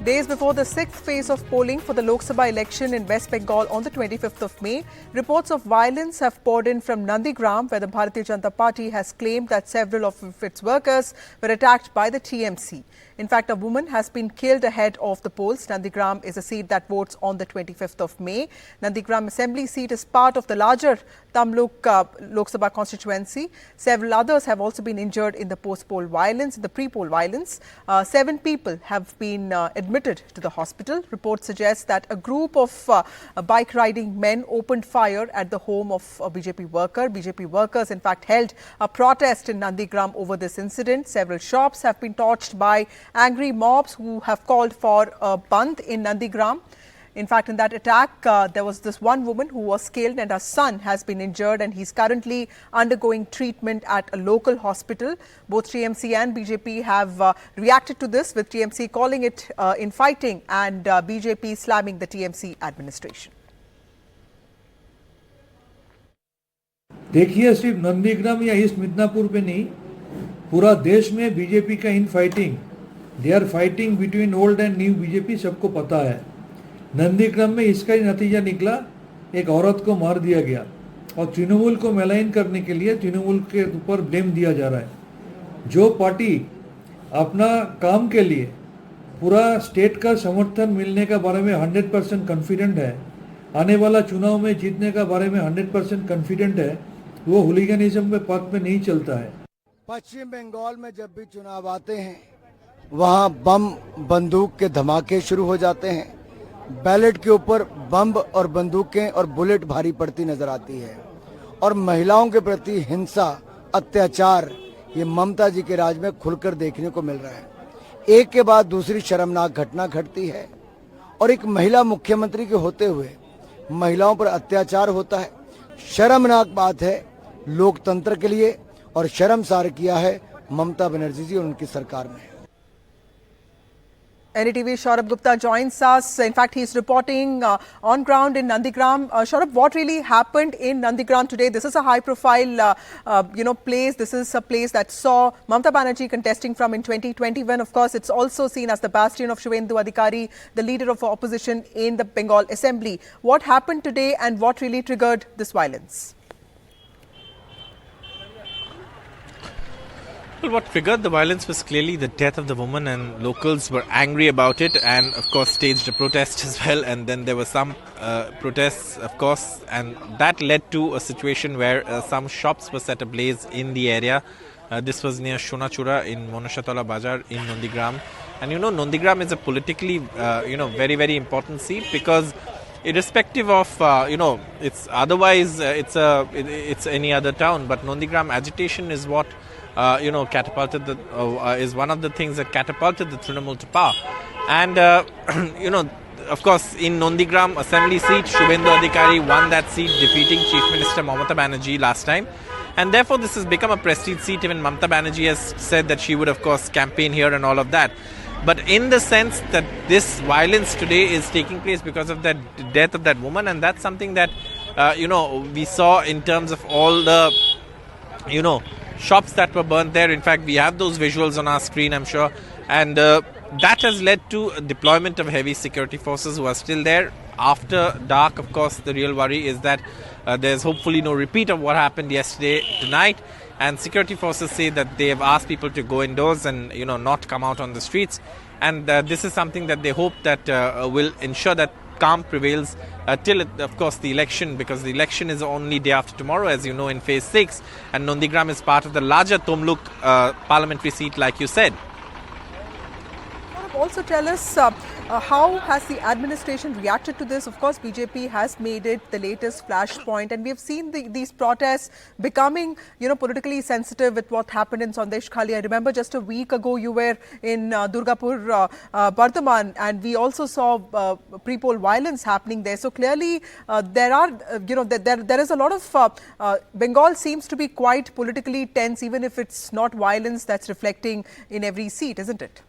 Days before the sixth phase of polling for the Lok Sabha election in West Bengal on the 25th of May, reports of violence have poured in from Nandigram, where the Bharatiya Janata Party has claimed that several of its workers were attacked by the TMC. In fact, a woman has been killed ahead of the polls. Nandigram is a seat that votes on the 25th of May. Nandigram Assembly seat is part of the larger Tamluk Lok Sabha constituency. Several others have also been injured in the post-poll violence, the pre-poll violence. 7 people have been admitted to the hospital. Reports suggest that a group of bike-riding men opened fire at the home of a BJP worker. BJP workers, in fact, held a protest in Nandigram over this incident. Several shops have been torched by angry mobs who have called for a bandh in Nandigram. In fact, in that attack, there was this one woman who was killed and her son has been injured, and he's currently undergoing treatment at a local hospital. Both TMC and BJP have reacted to this, with TMC calling it infighting and BJP slamming the TMC administration. देखिए, सिर्फ नंदीग्राम या east Midnapore पे नहीं, पूरा देश में BJP का infighting, they are fighting between old and new BJP, सबको पता है. नंदीग्राम में इसका ही नतीजा निकला, एक औरत को मार दिया गया और तृणमूल को मेलाइन करने के लिए तृणमूल के ऊपर ब्लेम दिया जा रहा है. जो पार्टी अपना काम के लिए पूरा स्टेट का समर्थन मिलने का बारे में 100% कॉन्फिडेंट है, आने वाला चुनाव में जीतने का बारे में 100% कॉन्फिडेंट है, वो हुलिगनिज्म में पथ में नहीं चलता है. पश्चिम बंगाल में जब भी चुनाव आते हैं, वहां बम बंदूक के धमाके शुरू हो जाते हैं. बैलेट के ऊपर बम और बंदूकें और बुलेट भारी पड़ती नजर आती है. और महिलाओं के प्रति हिंसा, अत्याचार, ये ममता जी के राज में खुलकर देखने को मिल रहा है. एक के बाद दूसरी शर्मनाक घटना घटती है और एक महिला मुख्यमंत्री के होते हुए महिलाओं पर अत्याचार होता है. शर्मनाक बात है लोकतंत्र के लिए, और शर्मसार किया है ममता बनर्जी जी और उनकी सरकार ने. NDTV Saurabh Gupta joins us. In fact, he's reporting on ground in Nandigram. Saurabh, what really happened in Nandigram today? This is a high-profile, place. This is a place that saw Mamata Banerjee contesting from in 2021. Of course, it's also seen as the bastion of Shubhendu Adhikari, the leader of opposition in the Bengal Assembly. What happened today, and what really triggered this violence? Well, what triggered the violence was clearly the death of the woman, and locals were angry about it and, of course, staged a protest as well. And then there were some protests, of course, and that led to a situation where some shops were set ablaze in the area. This was near Shonachura in Monashatala Bajar in Nandigram. And Nandigram is a politically, very, very important seat, because irrespective of, it's otherwise it's any other town, but Nandigram agitation is what catapulted is one of the things that catapulted the Trinamool to power. And, of course, in Nandigram Assembly seat, Shubhendu Adhikari won that seat, defeating Chief Minister Mamata Banerjee last time. And therefore, this has become a prestige seat. Even Mamata Banerjee has said that she would, of course, campaign here and all of that. But in the sense that this violence today is taking place because of the death of that woman, and that's something that, we saw in terms of all the, shops that were burnt there. In fact, we have those visuals on our screen, I'm sure. And that has led to a deployment of heavy security forces who are still there. After dark, of course, the real worry is that there's hopefully no repeat of what happened yesterday tonight. And security forces say that they have asked people to go indoors and, not come out on the streets. And this is something that they hope that will ensure that calm prevails till, of course, the election, because the election is only day after tomorrow, as you know, in phase 6, and Nandigram is part of the larger Tamluk parliamentary seat, like you said. Also tell us, how has the administration reacted to this? Of course, BJP has made it the latest flashpoint, and we have seen these protests becoming, politically sensitive with what happened in Sandesh Khali. I remember just a week ago you were in Durgapur, Bardhaman, and we also saw pre-poll violence happening there. So clearly, there are, there is a lot of, Bengal seems to be quite politically tense, even if it's not violence that's reflecting in every seat, isn't it?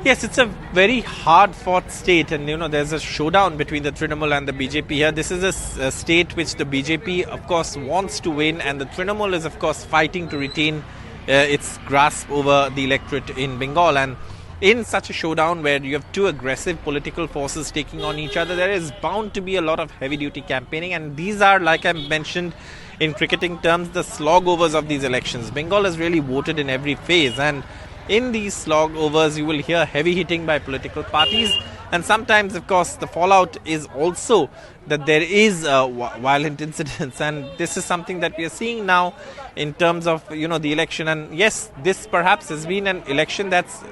Yes, it's a very hard-fought state, and there's a showdown between the Trinamool and the BJP here. This is a state which the BJP, of course, wants to win, and the Trinamool is, of course, fighting to retain its grasp over the electorate in Bengal. And in such a showdown where you have two aggressive political forces taking on each other, there is bound to be a lot of heavy-duty campaigning, and these are, like I mentioned in cricketing terms, the slog-overs of these elections. Bengal has really voted in every phase, and in these slog-overs you will hear heavy hitting by political parties, and sometimes, of course, the fallout is also that there is violent incidents, and this is something that we are seeing now in terms of the election. And yes, this perhaps has been an election that's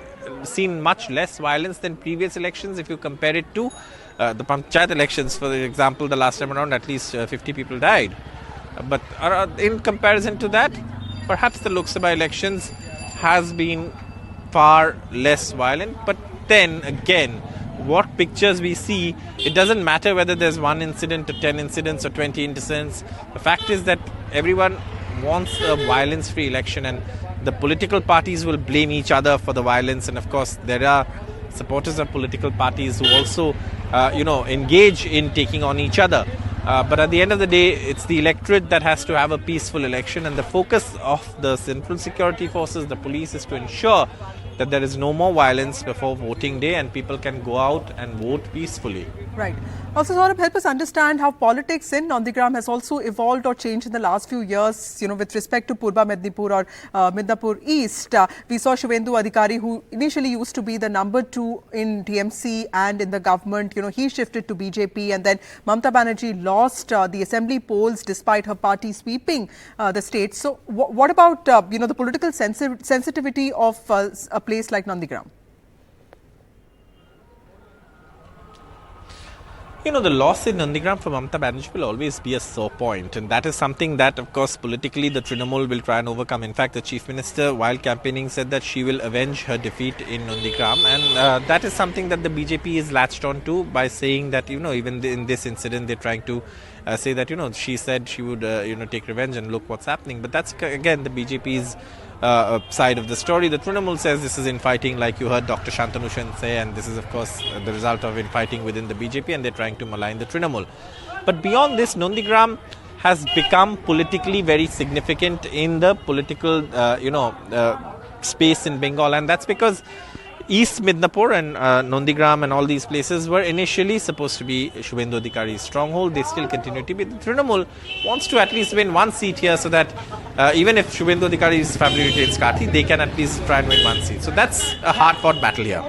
seen much less violence than previous elections if you compare it to the Panchayat elections. For example, the last time around at least 50 people died. But in comparison to that, perhaps the Lok Sabha elections has been far less violent. But then again, what pictures we see, it doesn't matter whether there's one incident or 10 incidents or 20 incidents. The fact is that everyone wants a violence-free election, and the political parties will blame each other for the violence. And of course, there are supporters of political parties who also, engage in taking on each other. But at the end of the day, it's the electorate that has to have a peaceful election, and the focus of the central security forces, the police, is to ensure that there is no more violence before voting day and people can go out and vote peacefully. Right. Also, Saurabh, help us understand how politics in Nandigram has also evolved or changed in the last few years, with respect to Purba Mednipur or Midnapur East. We saw Shubhendu Adhikari, who initially used to be the number 2 in TMC and in the government. He shifted to BJP, and then Mamata Banerjee lost the assembly polls despite her party sweeping the state. So what about, the political sensitivity of a place like Nandigram? The loss in Nandigram for Mamata Banerjee will always be a sore point, and that is something that, of course, politically the Trinamool will try and overcome. In fact, the Chief Minister, while campaigning, said that she will avenge her defeat in Nandigram, and that is something that the BJP is latched on to by saying that, even in this incident, they're trying to say that, she said she would, take revenge, and look what's happening. But that's, again, the BJP's side of the story. The Trinamool says this is infighting, like you heard Dr. Shantanu Sen say, and this is, of course, the result of infighting within the BJP, and they're trying to malign the Trinamool. But beyond this, Nandigram has become politically very significant in the political, space in Bengal, and that's because East Midnapur and Nandigram and all these places were initially supposed to be Shubhendu Adhikari's stronghold. They still continue to be. The Trinamool wants to at least win one seat here, so that even if Shubhendu Adhikari's family retains Kathi, they can at least try and win one seat. So that's a hard-fought battle here.